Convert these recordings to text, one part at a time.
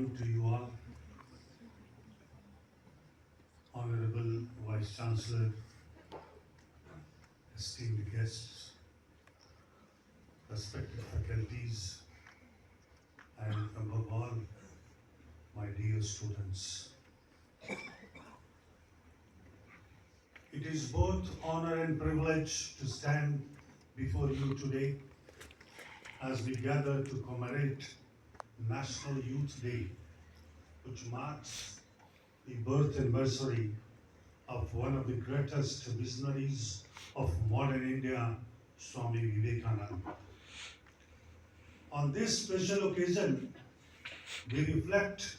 afternoon to you all, Honorable Vice Chancellor, esteemed guests, respected faculties, and above all, my dear students. It is both honor and privilege to stand before you today as we gather to commemorate National Youth Day, which marks the birth anniversary of one of the greatest visionaries of modern India, Swami Vivekananda. On this special occasion, we reflect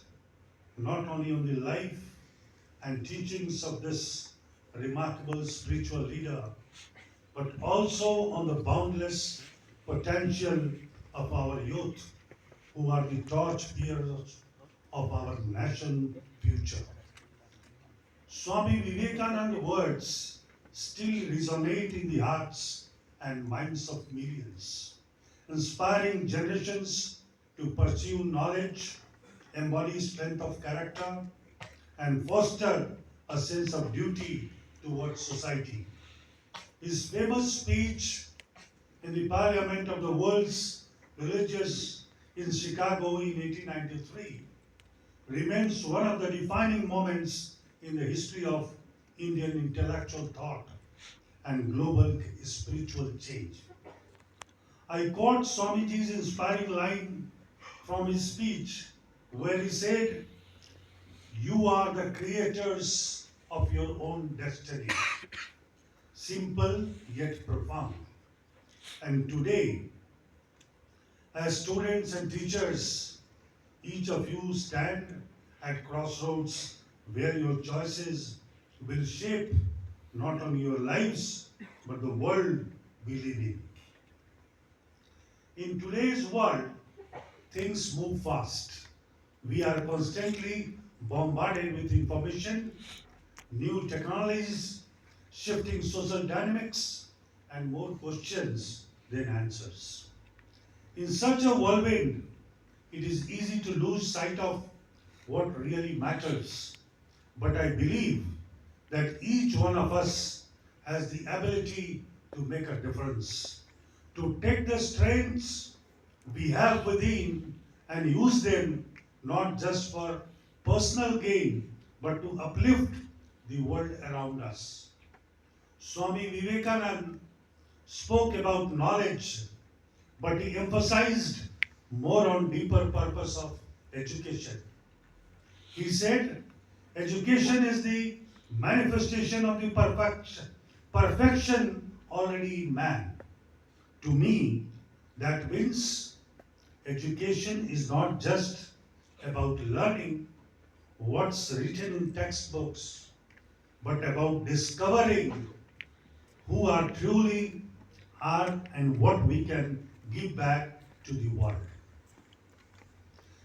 not only on the life and teachings of this remarkable spiritual leader, but also on the boundless potential of our youth, who are the torch bearers of our nation's future. Swami Vivekananda's words still resonate in the hearts and minds of millions, inspiring generations to pursue knowledge, embody strength of character, and foster a sense of duty towards society. His famous speech in the Parliament of the World's Religious in Chicago in 1893 remains one of the defining moments in the history of Indian intellectual thought and global spiritual change. I quote Swamiji's inspiring line from his speech where he said, "You are the creators of your own destiny." Simple yet profound. And today, as students and teachers, each of you stand at crossroads where your choices will shape not only your lives, but the world we live in. In today's world, things move fast. We are constantly bombarded with information, new technologies, shifting social dynamics, and more questions than answers. In such a whirlwind, it is easy to lose sight of what really matters. But I believe that each one of us has the ability to make a difference, to take the strengths we have within and use them not just for personal gain, but to uplift the world around us. Swami Vivekananda spoke about knowledge, but he emphasized more on deeper purpose of education. He said, education is the manifestation of the perfection already in man. To me, that means education is not just about learning what's written in textbooks, but about discovering who are truly are and what we can give back to the world.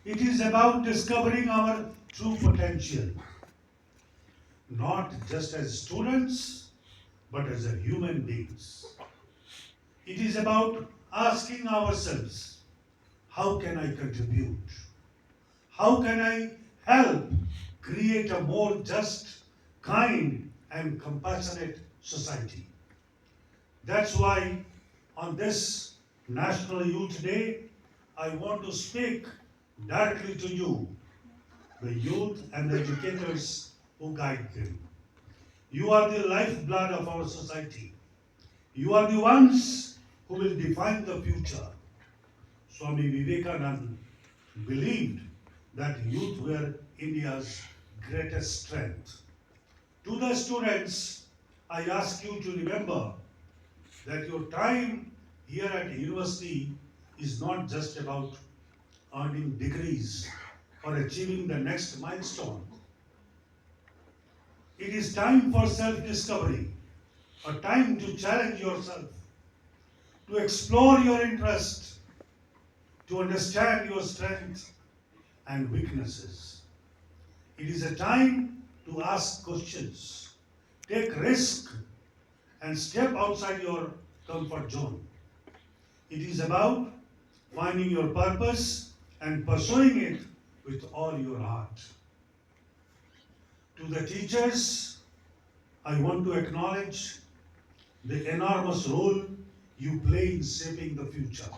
It is about discovering our true potential, not just as students, but as a human beings. It is about asking ourselves, how can I contribute? How can I help create a more just, kind, and compassionate society? That's why on this National Youth Day, I want to speak directly to you, the youth and the educators who guide them. You are the lifeblood of our society. You are the ones who will define the future. Swami Vivekananda believed that youth were India's greatest strength. To the students, I ask you to remember that your time here at university is not just about earning degrees or achieving the next milestone. It is time for self-discovery, a time to challenge yourself, to explore your interest, to understand your strengths and weaknesses. It is a time to ask questions, take risk, and step outside your comfort zone. It is about finding your purpose and pursuing it with all your heart. To the teachers, I want to acknowledge the enormous role you play in shaping the future.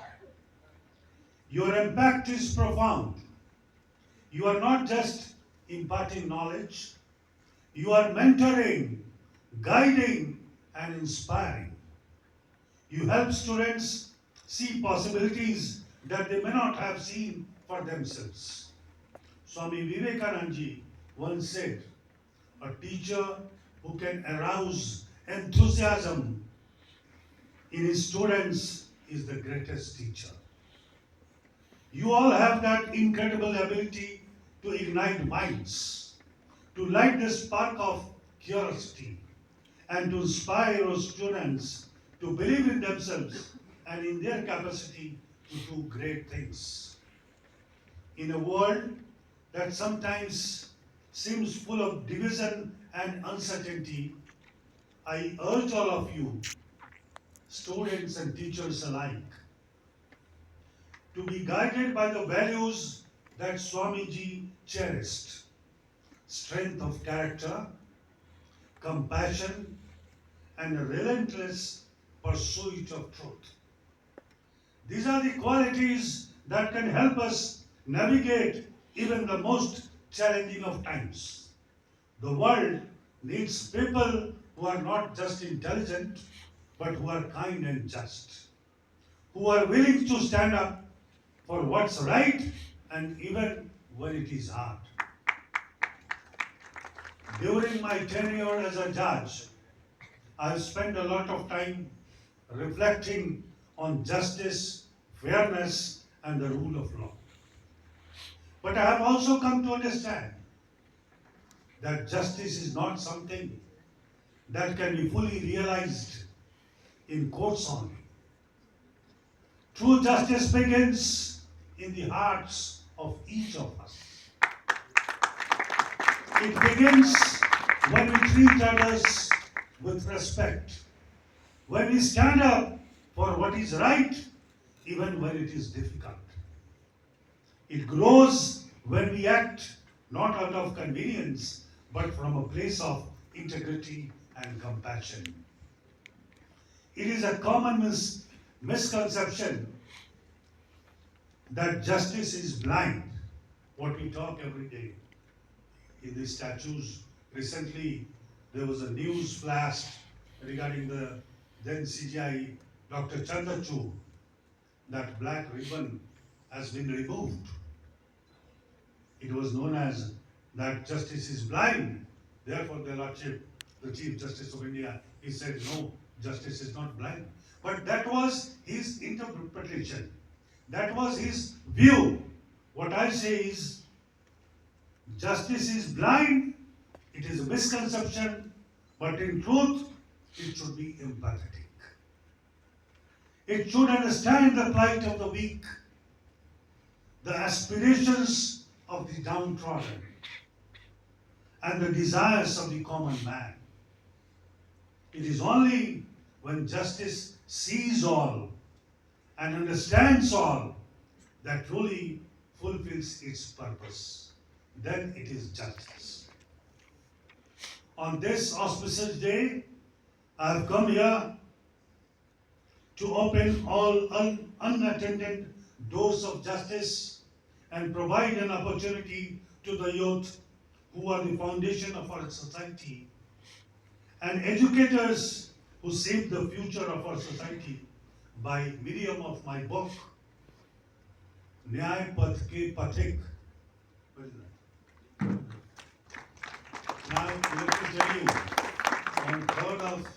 Your impact is profound. You are not just imparting knowledge, you are mentoring, guiding, and inspiring. You help students see possibilities that they may not have seen for themselves. Swami Vivekananda ji once said, a teacher who can arouse enthusiasm in his students is the greatest teacher. You all have that incredible ability to ignite minds, to light the spark of curiosity, and to inspire your students to believe in themselves and in their capacity to do great things. In a world that sometimes seems full of division and uncertainty, I urge all of you, students and teachers alike, to be guided by the values that Swamiji cherished: strength of character, compassion, and a relentless pursuit of truth. These are the qualities that can help us navigate even the most challenging of times. The world needs people who are not just intelligent, but who are kind and just, who are willing to stand up for what's right and even when it is hard. During my tenure as a judge, I've spent a lot of time reflecting on justice, fairness, and the rule of law. But I have also come to understand that justice is not something that can be fully realized in courts only. True justice begins in the hearts of each of us. It begins when we treat others with respect, when we stand up for what is right, even when it is difficult. It grows when we act not out of convenience, but from a place of integrity and compassion. It is a common misconception that justice is blind, what we talk every day. In the statues, recently there was a news flash regarding the then CGI Dr. Chandrachud, that black ribbon has been removed. It was known as that justice is blind. Therefore, the Chief Justice of India, he said, no, justice is not blind. But that was his interpretation. That was his view. What I say is, justice is blind, it is a misconception, but in truth, it should be empathetic. It should understand the plight of the weak, the aspirations of the downtrodden, and the desires of the common man. It is only when justice sees all and understands all that truly fulfills its purpose. Then it is justice. On this auspicious day, I have come here to open all unattended doors of justice and provide an opportunity to the youth who are the foundation of our society and educators who shape the future of our society by medium of my book, Nyay Pathak. What is that? Now, let me tell you, on 3rd of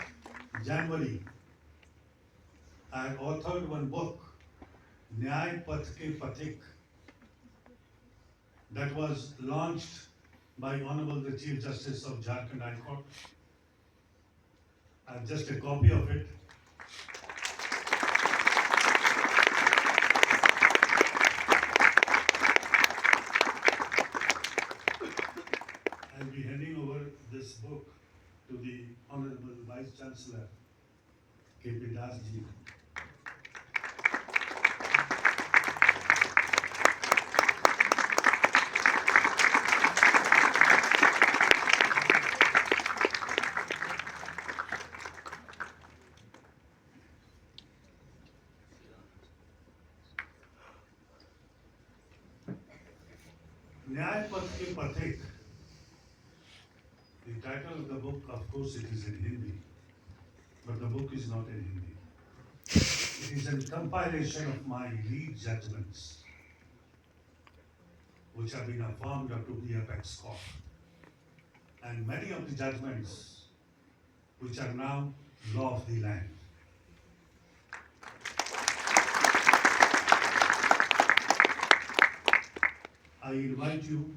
January, I had authored one book, Nyay Pathak, that was launched by Honorable the Chief Justice of Jharkhand High Court. I have just a copy of it. I'll be handing over this book to the Honorable Vice Chancellor, K.P. Das ji. न्याय पथ के पथिक. The title of the book, of course, it is in Hindi, but the book is not in Hindi. It is a compilation of my lead judgments, which have been affirmed up to the apex court, and many of the judgments which are now law of the land. I invite you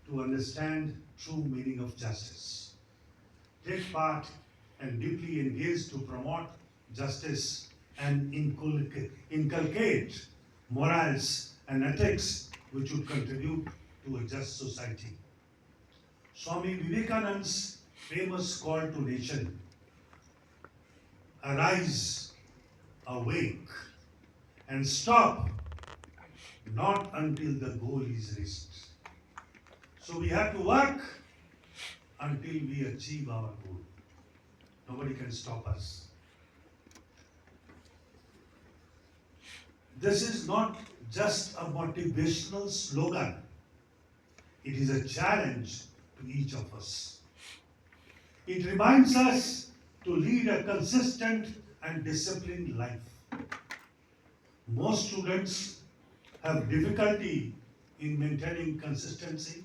to understand true meaning of justice. Take part and deeply engage to promote justice and inculcate morals and ethics which would contribute to a just society. Swami Vivekananda's famous call to nation, arise, awake, and stop, not until the goal is reached. So we have to work until we achieve our goal. Nobody can stop us. This is not just a motivational slogan. It is a challenge to each of us. It reminds us to lead a consistent and disciplined life. Most students have difficulty in maintaining consistency.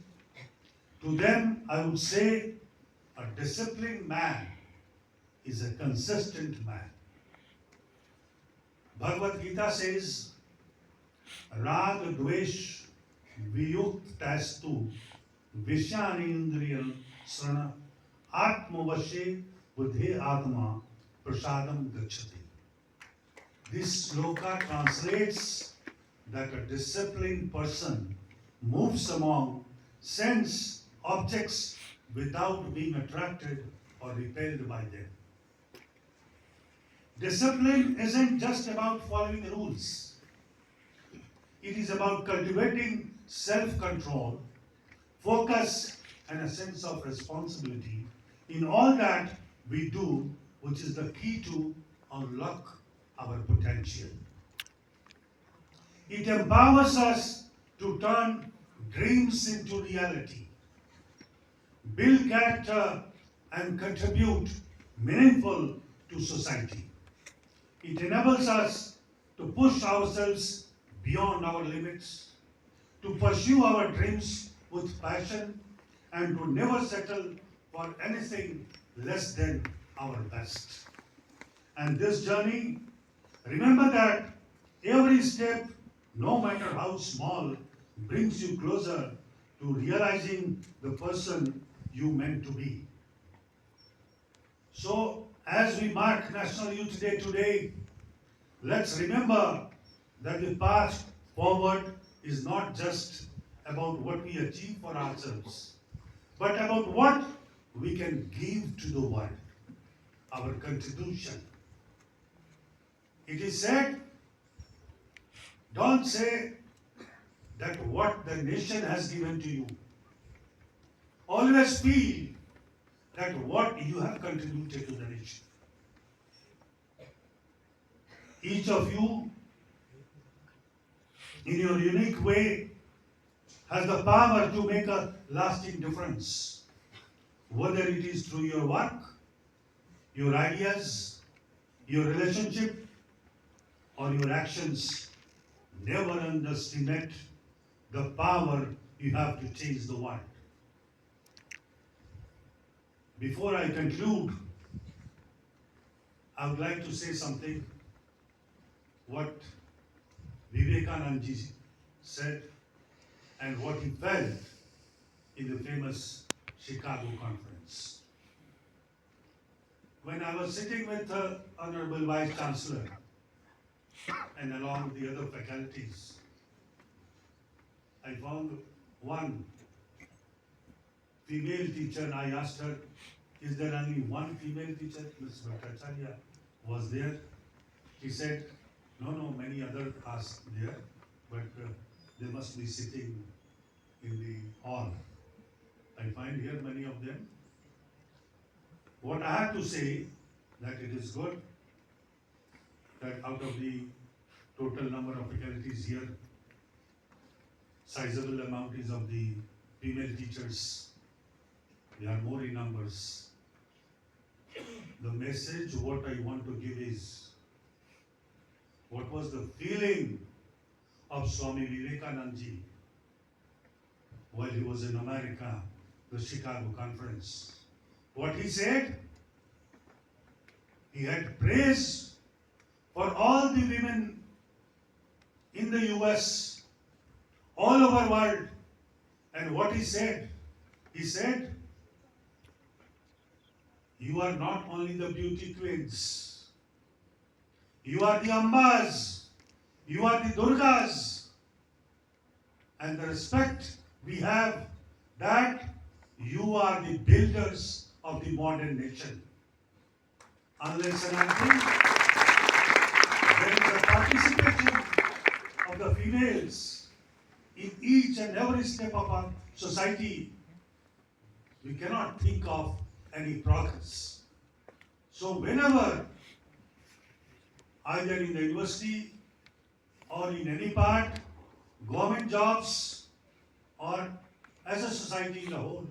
To them, I would say a disciplined man is a consistent man. Bhagavad Gita says, Rag Dvesh Viyuktastu Vishanindriyan Srana Atmavashe Buddhe Atma Prasadam Gachati. This sloka translates that a disciplined person moves among sense objects without being attracted or repelled by them. Discipline isn't just about following the rules. It is about cultivating self-control, focus, and a sense of responsibility in all that we do, which is the key to unlock our potential. It empowers us to turn dreams into reality, build character, and contribute meaningful to society. It enables us to push ourselves beyond our limits, to pursue our dreams with passion, and to never settle for anything less than our best. And this journey, remember that every step, no matter how small, brings you closer to realizing the person you meant to be. So, as we mark National Youth Day today, let's remember that the path forward is not just about what we achieve for ourselves, but about what we can give to the world, our contribution. It is said, don't say that what the nation has given to you. Always feel that what you have contributed to the nation. Each of you, in your unique way, has the power to make a lasting difference. Whether it is through your work, your ideas, your relationship, or your actions, never underestimate the power you have to change the world. Before I conclude, I would like to say something what Vivekananda ji said and what he felt in the famous Chicago conference. When I was sitting with the Honorable Vice Chancellor and along with the other faculties, I found one female teacher and I asked her, is there only one female teacher? Ms. Bhattacharya was there. She said, no, many others are there, but they must be sitting in the hall. I find here many of them. What I have to say, that it is good that out of the total number of faculties here, sizable amount is of the female teachers. They are more in numbers. The message what I want to give is, what was the feeling of Swami Vivekananda ji while he was in America, the Chicago conference? What he said? He had praise for all the women in the US, all over world. And what he said? He said, you are not only the beauty queens, you are the Ambas, you are the Durgas. And the respect we have that you are the builders of the modern nation. Unless and until there is a participation of the females in each and every step of our society, we cannot think of any progress. So whenever, either in the university or in any part, government jobs or as a society in the whole,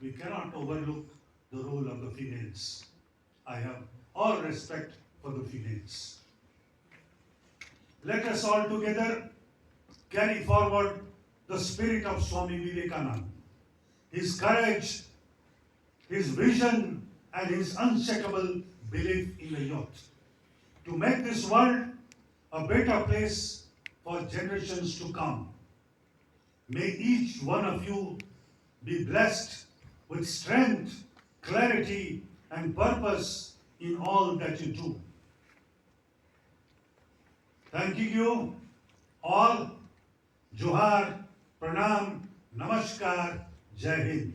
we cannot overlook the role of the females. I have all respect for the females. Let us all together carry forward the spirit of Swami Vivekananda, his courage, his vision, and his unshakable belief in the youth, to make this world a better place for generations to come. May each one of you be blessed with strength, clarity, and purpose in all that you do. Thanking you all. Johar, Pranam, Namaskar, Jai Hind.